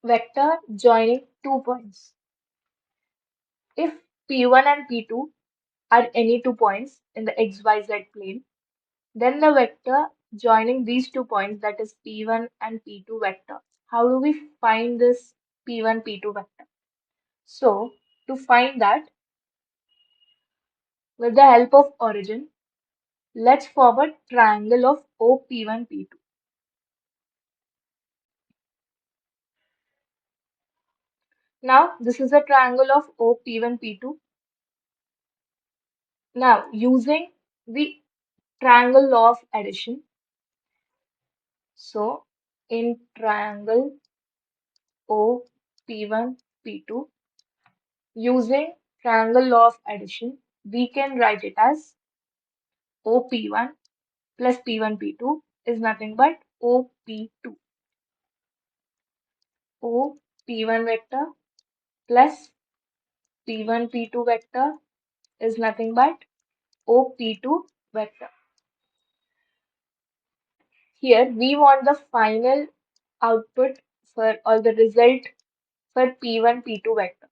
vector joining 2 points. If P1 and P2 are any 2 points in the XYZ plane, then the vector joining these 2 points, that is P1 and P2 vector. How do we find this P1, P2 vector? So, to find that, with the help of origin, let's form a triangle of OP1, P2. Now, this is a triangle of OP1, P2. Now, using the triangle law of addition, so in triangle OP1, P2, using triangle law of addition, we can write it as OP1 plus P1, P2 is nothing but OP2. OP1 vector plus P1, P2 vector is nothing but OP2 vector. Here we want the final output for or the result for P1, P2 vector.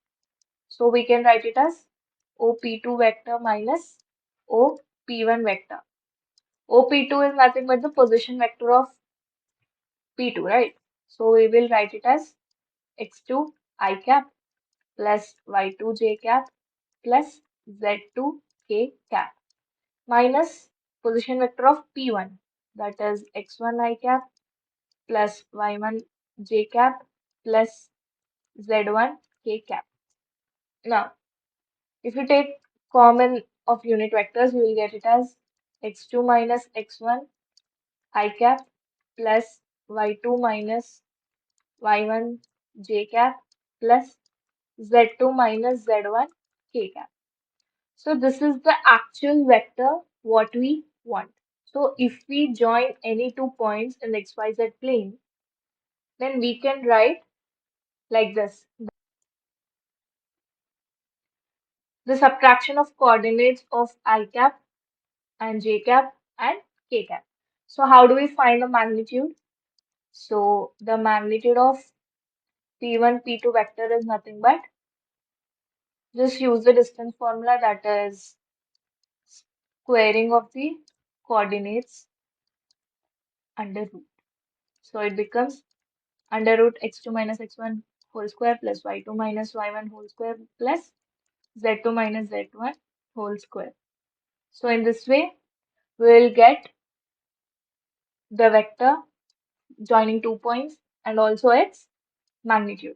So we can write it as OP2 vector minus OP1 vector. OP2 is nothing but the position vector of P2, right? So we will write it as x2 I cap plus y2 j cap plus z2 k cap minus position vector of P1, that is x1 I cap plus y1 j cap plus z1 k cap. Now, if you take common of unit vectors, you will get it as x2 minus x1 I cap plus y2 minus y1 j cap plus z2 minus z1 k cap. So this is the actual vector what we want. So if we join any 2 points in the XYZ plane, then we can write like this. The subtraction of coordinates of I cap and j cap and k cap. So how do we find the magnitude? So the magnitude of P1, P2 vector is nothing but just use the distance formula, that is squaring of the coordinates under root. So it becomes under root x2 minus x1 whole square plus y2 minus y1 whole square plus z2 minus z1 whole square. So in this way, we will get the vector joining 2 points and also its magnitude.